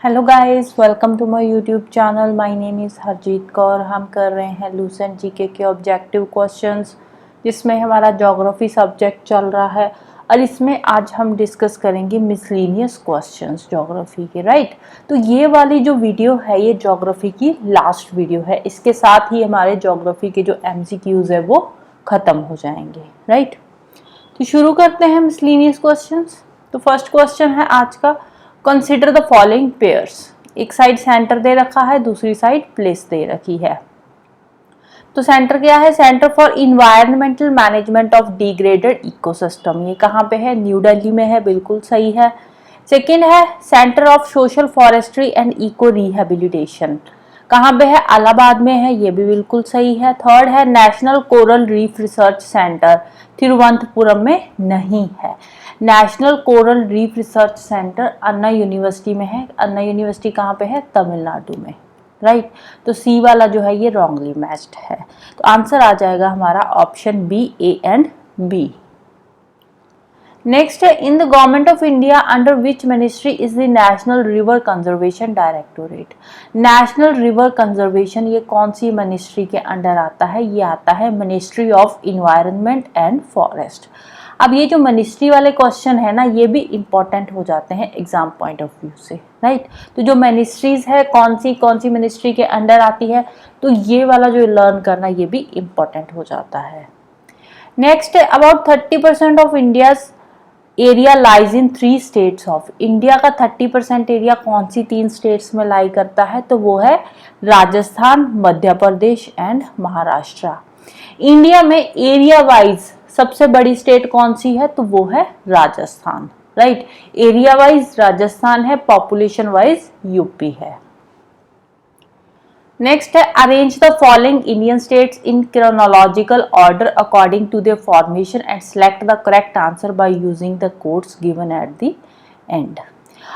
Hello guys, welcome to my YouTube channel. My name is Harjeet Kaur. हम कर रहे हैं लूसेंट जीके के ऑब्जेक्टिव क्वेश्चंस, जिसमें हमारा ज्योग्राफी सब्जेक्ट चल रहा है और इसमें आज हम डिस्कस करेंगे मिसलेनियस क्वेश्चंस ज्योग्राफी के। राइट, तो ये वाली जो वीडियो है ये ज्योग्राफी की लास्ट वीडियो है। इसके साथ ही हमारे ज्योग्राफी के जो MCQs है वो ख़त्म हो जाएंगे। राइट, तो शुरू करते हैं मिसलेनियस क्वेश्चंस। तो फर्स्ट क्वेश्चन है आज का, कंसिडर द फॉलोइंग पेयर्स। एक साइड सेंटर दे रखा है, दूसरी साइड प्लेस दे रखी है। तो सेंटर क्या है? Centre for environmental management of degraded ecosystem. ये कहाँ पे है? न्यू दिल्ली में है, बिल्कुल सही है। सेकेंड है centre of social forestry and eco rehabilitation. कहाँ पे है? इलाहाबाद में है, ये भी बिल्कुल सही है। थर्ड है national coral reef research centre, Thiruvananthapuram में नहीं है। National coral reef research centre Anna university में है। अन्ना यूनिवर्सिटी कहाँ पे है? तमिलनाडु में। राइट, तो सी वाला जो है ये रॉन्गली मैच्ड है। तो आंसर आ जाएगा हमारा option B, A and B. Next है, in the government of India under which ministry is the national river conservation directorate. National river conservation ये कौन सी मिनिस्ट्री के अंडर आता है? ये आता है ministry of environment and forest. अब ये जो मिनिस्ट्री वाले क्वेश्चन है ना, ये भी इंपॉर्टेंट हो जाते हैं एग्जाम पॉइंट ऑफ व्यू से। राइट, तो जो मिनिस्ट्रीज है कौन सी मिनिस्ट्री के अंडर आती है, तो ये वाला जो लर्न करना ये भी इंपॉर्टेंट हो जाता है। नेक्स्ट है, about 30% of India's area lies in 3 states of. India का 30% एरिया कौन सी 3 स्टेट्स में लाई करता है? तो वो है राजस्थान, मध्य प्रदेश एंड महाराष्ट्र। इंडिया में एरिया वाइज सबसे बड़ी स्टेट कौन सी है? तो वो है Rajasthan. Right, area wise Rajasthan है, पॉपुलेशन वाइज यूपी है। नेक्स्ट है, arrange the following Indian states in chronological order according to their formation and select the correct answer by using the codes given at the end.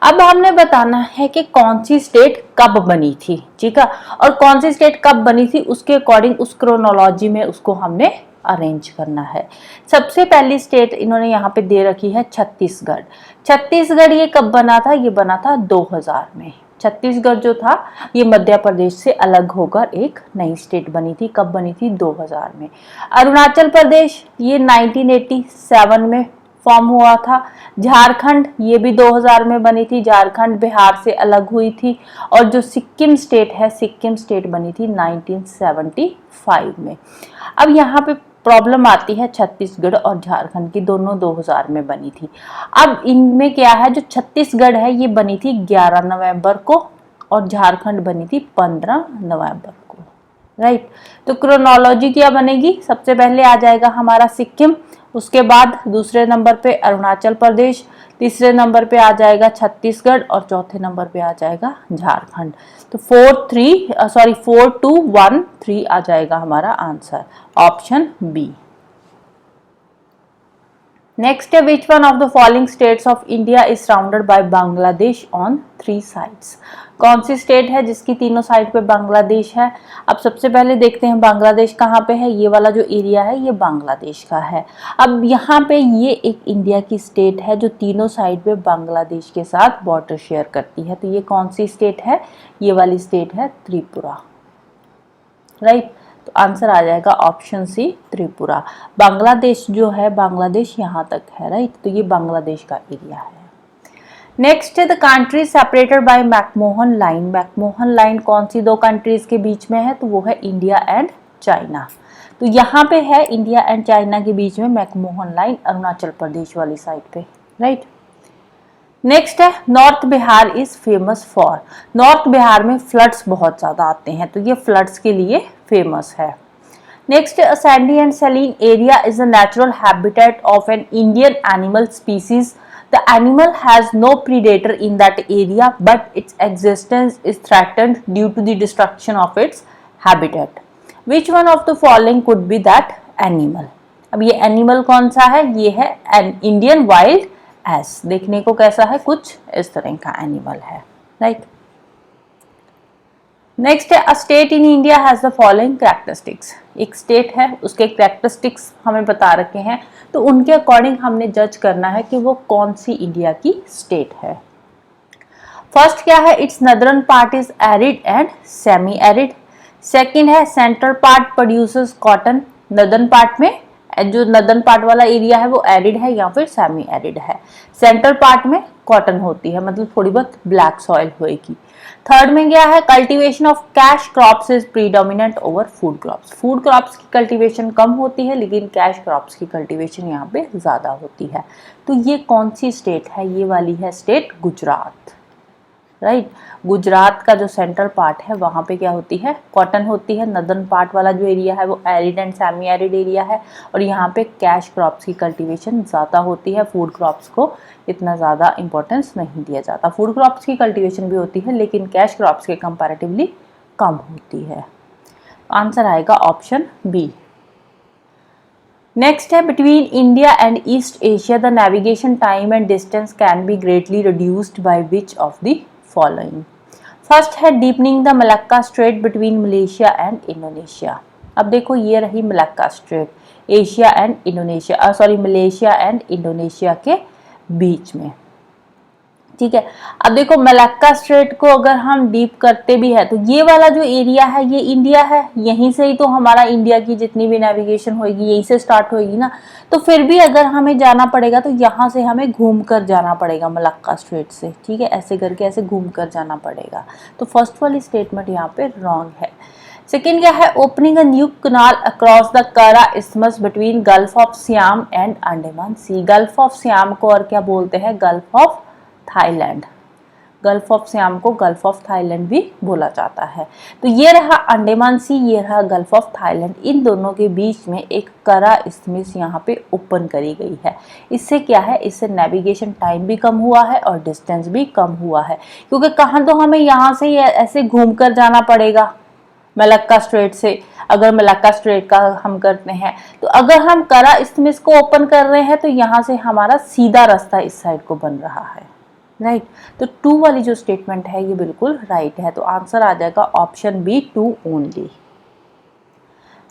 अब हमने बताना है कि कौन सी स्टेट कब बनी थी, ठीक है, और कौन सी स्टेट कब बनी थी उसके अकॉर्डिंग उस क्रोनोलॉजी में उसको हमने अरेंज करना है। सबसे पहली स्टेट इन्होंने यहाँ पे दे रखी है छत्तीसगढ़। छत्तीसगढ़ ये कब बना था? ये बना था 2000 में। छत्तीसगढ़ जो था ये मध्य प्रदेश से अलग होकर एक नई स्टेट बनी थी। कब बनी थी? 2000 में। अरुणाचल प्रदेश ये 1987 में फॉर्म हुआ था। झारखंड ये भी 2000 में बनी थी। झारखंड बिहार से अलग हुई थी। और जो सिक्किम स्टेट है, सिक्किम स्टेट बनी थी 1975 में। अब यहाँ पे प्रॉब्लम आती है, छत्तीसगढ़ और झारखंड की दोनों 2000 में बनी थी। अब इनमें क्या है, जो छत्तीसगढ़ है ये बनी थी 11 नवंबर को और झारखंड बनी थी 15 नवंबर को। राइट, तो क्रोनोलॉजी क्या बनेगी? सबसे पहले आ जाएगा हमारा सिक्किम, उसके बाद दूसरे नंबर पे अरुणाचल प्रदेश, तीसरे नंबर पे आ जाएगा छत्तीसगढ़ और चौथे नंबर पे आ जाएगा झारखंड। तो 4 2 1 3 आ जाएगा हमारा आंसर, ऑप्शन बी। नेक्स्ट है, which one of the following states of India is surrounded by Bangladesh on 3 sides. कौन सी स्टेट है जिसकी तीनों साइड पे बांग्लादेश है? अब सबसे पहले देखते हैं बांग्लादेश कहाँ पे है। ये वाला जो एरिया है ये बांग्लादेश का है। अब यहाँ पे ये एक इंडिया की स्टेट है जो तीनों साइड पे बांग्लादेश के साथ बॉर्डर शेयर करती है। तो ये कौन सी स्टेट है? ये वाली स्टेट है त्रिपुरा। राइट, तो आंसर आ जाएगा ऑप्शन सी, त्रिपुरा। बांग्लादेश जो है, बांग्लादेश यहाँ तक है। राइट, तो ये बांग्लादेश का एरिया है। नेक्स्ट है, the country separated by McMahon line. McMahon line कौन सी 2 कंट्रीज के बीच में है? तो वो है इंडिया एंड चाइना। तो यहाँ पे है इंडिया एंड चाइना के बीच में मैकमोहन लाइन, अरुणाचल प्रदेश वाली साइड पे। राइट, नेक्स्ट है, north Bihar is famous for. North Bihar में फ्लड्स बहुत ज्यादा आते हैं, तो ये फ्लड्स के लिए फेमस है। Next, a sandy and saline area is a natural habitat of an Indian animal species. The animal has no predator in that area but its existence is threatened due to the destruction of its habitat. Which one of the following could be that animal. अब ये animal कौन सा है? ये है an Indian wild ass. देखने को कैसा है? कुछ इस तरह का एनिमल है। राइट, नेक्स्ट है, a state in India has the following characteristics. एक स्टेट है, उसके कैरेक्टरिस्टिक्स हमें बता रखे हैं, तो उनके अकॉर्डिंग हमने जज करना है कि वो कौन सी इंडिया की स्टेट है। फर्स्ट क्या है, its northern part is arid and semi arid. Second है central part produces cotton, northern part में जो नदर्न पार्ट वाला एरिया है वो एरिड है या फिर सेमी एरिड है। सेंट्रल पार्ट में कॉटन होती है, मतलब थोड़ी बहुत ब्लैक सॉइल होएगी। थर्ड में क्या है, cultivation of cash crops is predominant over food crops. Food crops की कल्टीवेशन कम होती है लेकिन कैश क्रॉप्स की कल्टीवेशन यहाँ पे ज्यादा होती है। तो ये कौन सी स्टेट है, ये वाली है स्टेट गुजरात, राइट। गुजरात का जो सेंट्रल पार्ट है वहां पे क्या होती है, कॉटन होती है। नदर्न पार्ट वाला जो एरिया है वो arid and semi arid area है और यहाँ पे कैश क्रॉप्स की कल्टीवेशन ज़्यादा होती है, फूड क्रॉप्स को इतना ज़्यादा इंपॉर्टेंस नहीं दिया जाता। फूड क्रॉप्स की कल्टीवेशन भी होती है लेकिन कैश क्रॉप्स के कंपैरेटिवली कम होती है। आंसर आएगा ऑप्शन बी। नेक्स्ट है, between India and East Asia the navigation time and distance can be greatly reduced by which of the following. First है deepening the Malacca Strait between Malaysia and Indonesia. अब देखो ये रही Malacca Strait, Asia and Indonesia, sorry Malaysia and Indonesia के बीच में, ठीक है। अब देखो मलक्का स्ट्रेट को अगर हम डीप करते भी है तो ये वाला जो एरिया है ये इंडिया है, यहीं से ही तो हमारा इंडिया की जितनी भी नेविगेशन होगी यहीं से स्टार्ट होगी ना। तो फिर भी अगर हमें जाना पड़ेगा तो यहाँ से हमें घूम कर जाना पड़ेगा मलक्का स्ट्रेट से, ठीक है, ऐसे करके ऐसे घूम कर जाना पड़ेगा। तो फर्स्ट वाली स्टेटमेंट यहाँ पे रॉन्ग है। सेकेंड क्या है, opening a new canal across the Kra isthmus between Gulf of Siam and Andaman Sea. Gulf of Siam को और क्या बोलते हैं, Gulf of Thailand. Gulf of Siam को गल्फ ऑफ थाईलैंड भी बोला जाता है। तो ये रहा अंडमान सी, ये रहा गल्फ ऑफ थाईलैंड, इन दोनों के बीच में एक करा इस्थमस यहाँ पे ओपन करी गई है। इससे क्या है, इससे नेविगेशन टाइम भी कम हुआ है और डिस्टेंस भी कम हुआ है, क्योंकि कहाँ तो हमें यहाँ से ऐसे घूम कर जाना पड़ेगा मलक्का स्ट्रेट से। अगर मलक्का स्ट्रेट का हम करते हैं तो अगर हम करा इस्थमस को ओपन कर रहे हैं तो यहाँ से हमारा सीधा रास्ता इस साइड को बन रहा है, राइट। तो 2 वाली जो स्टेटमेंट है ये बिल्कुल राइट है। तो आंसर आ जाएगा ऑप्शन बी, 2 ओनली।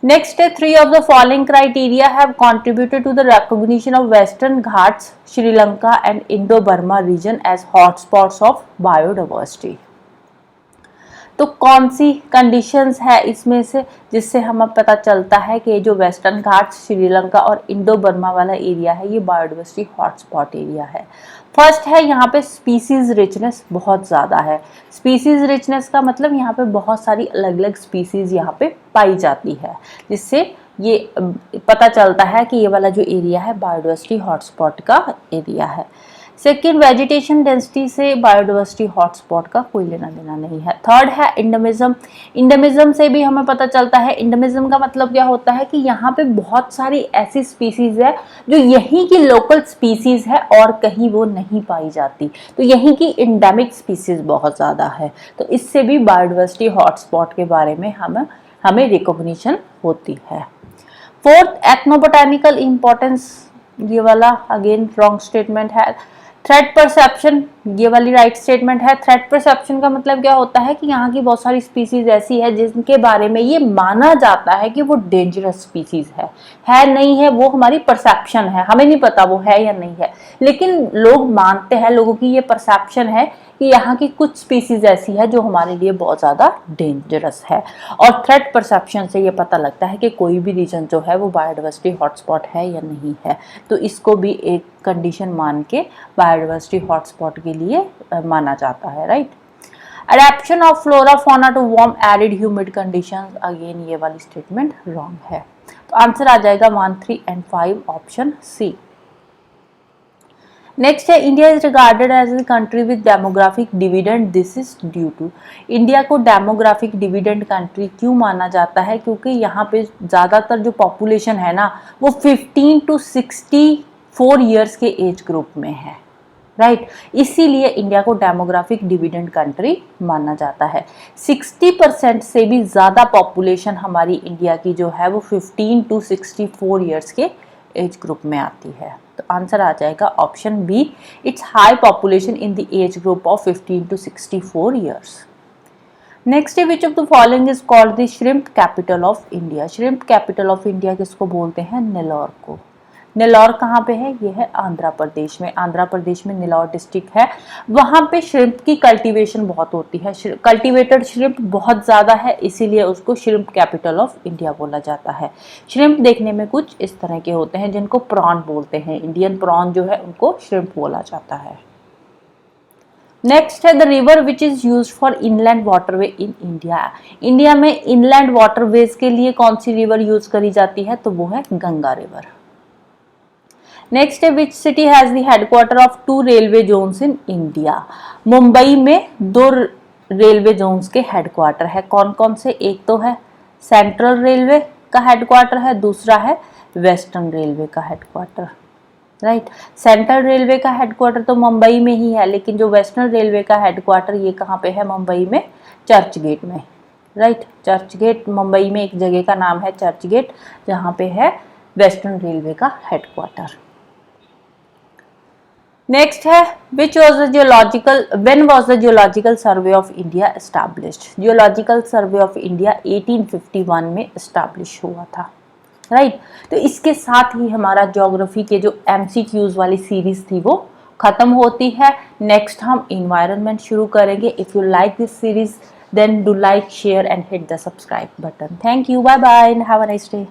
नेक्स्ट है, 3 of the following criteria have contributed to the recognition of Western Ghats, Sri Lanka and Indo-Burma region as hotspots of biodiversity। तो कौन सी कंडीशंस है इसमें से जिससे हमें पता चलता है कि जो वेस्टर्न घाट्स, श्रीलंका और इंडो बर्मा वाला एरिया है ये बायोडाइवर्सिटी हॉटस्पॉट एरिया है। फर्स्ट है, यहाँ पे स्पीसीज रिचनेस बहुत ज़्यादा है। स्पीसीज रिचनेस का मतलब यहाँ पे बहुत सारी अलग अलग स्पीसीज यहाँ पे पाई जाती है, जिससे ये पता चलता है कि ये वाला जो एरिया है बायोडाइवर्सिटी हॉटस्पॉट का एरिया है। सेकेंड, वेजिटेशन डेंसिटी से बायोडाइवर्सिटी हॉटस्पॉट का कोई लेना देना नहीं है। थर्ड है इंडमिज्म। इंडमिज्म से भी हमें पता चलता है, इंडमिज्म का मतलब क्या होता है कि यहाँ पे बहुत सारी ऐसी स्पीसीज है जो यहीं की लोकल स्पीसीज है और कहीं वो नहीं पाई जाती, तो यहीं की इंडेमिक स्पीसीज बहुत ज़्यादा है। तो इससे भी बायोडाइवर्सिटी हॉटस्पॉट के बारे में हमें रिकॉग्निशन होती है। फोर्थ, एथनोबोटानिकल इंपॉर्टेंस, ये वाला अगेन रॉन्ग स्टेटमेंट है। थ्रेट परसेप्शन, ये वाली राइट स्टेटमेंट है। थ्रेट परसेप्शन का मतलब क्या होता है कि यहाँ की बहुत सारी स्पीसीज ऐसी है जिनके बारे में ये माना जाता है कि वो डेंजरस स्पीसीज है नहीं है, वो हमारी परसेप्शन है, हमें नहीं पता वो है या नहीं है, लेकिन लोग मानते हैं, लोगों की ये परसेप्शन है कि यहाँ की कुछ स्पीसीज ऐसी है जो हमारे लिए बहुत ज़्यादा डेंजरस है। और थ्रेट परसेप्शन से ये पता लगता है कि कोई भी रीजन जो है वो बायोडाइवर्सिटी हॉटस्पॉट है या नहीं है। तो इसको भी एक कंडीशन मान के बायोडाइवर्सिटी हॉटस्पॉट के लिए माना जाता है, right. Adaption of flora fauna to warm arid humid conditions, again ये वाली स्टेटमेंट रॉन्ग है। तो आंसर आ जाएगा 1, 3 and 5 ऑप्शन सी। नेक्स्ट है, India is regarded as a country with demographic dividend, this is due to. India को demographic dividend country क्यों माना जाता है, क्योंकि यहाँ पे ज़्यादातर जो पॉपुलेशन है ना वो 15 to 64 ईयर्स के एज ग्रुप में है, राइट। इसीलिए इंडिया को डेमोग्राफिक डिविडेंड कंट्री माना जाता है। 60% से भी ज़्यादा पॉपुलेशन हमारी इंडिया की जो है वो 15 to 64 ईयर्स के एज ग्रुप में आती है। तो आंसर आ जाएगा option B, its high population in the age group of 15 to 64 years. Next है, which of the following is called the shrimp capital of India. Shrimp capital of India किसको बोलते हैं, नेल्लोर को। नेल्लौर कहाँ पे है? ये है आंध्र प्रदेश में। आंध्र प्रदेश में नेल्लौर डिस्ट्रिक्ट है। वहां पे श्रिम्प की कल्टीवेशन बहुत होती है, कल्टीवेटेड श्रिम्प बहुत ज्यादा है, इसीलिए उसको श्रिम्प कैपिटल ऑफ इंडिया बोला जाता है। श्रिम्प देखने में कुछ इस तरह के होते हैं जिनको प्रॉन बोलते हैं। इंडियन प्रॉन जो है उनको श्रिम्प बोला जाता है। नेक्स्ट है the river which is used for inland waterway in India. India में इनलैंड वाटरवेज के लिए कौन सी रिवर यूज करी जाती है? तो वो है गंगा रिवर। नेक्स्ट है which city has the headquarter of 2 railway zones in India. Mumbai में 2 रेलवे जोन्स के हेडक्वार्टर है। कौन कौन से? एक तो है सेंट्रल रेलवे का हेडक्वार्टर है, दूसरा है वेस्टर्न रेलवे का हेडक्वार्टर। राइट, सेंट्रल रेलवे का हेडक्वार्टर तो मुंबई में ही है, लेकिन जो वेस्टर्न रेलवे का हेडक्वार्टर ये कहाँ पे है? मुंबई में चर्च गेट में। राइट, चर्च गेट, मुंबई में एक जगह का नाम है चर्च गेट, जहाँ पे है वेस्टर्न रेलवे का हेडक्वार्टर। नेक्स्ट है which was the geological when was the geological survey of India established. Geological survey of India 1851 में एस्टैब्लिश हुआ था। राइट, तो इसके साथ ही हमारा ज्योग्राफी के जो MCQs वाली सीरीज थी वो खत्म होती है। नेक्स्ट हम इन्वायरमेंट शुरू करेंगे। If you like this series then do like, share and hit the subscribe button. Thank you, bye bye and have a nice day.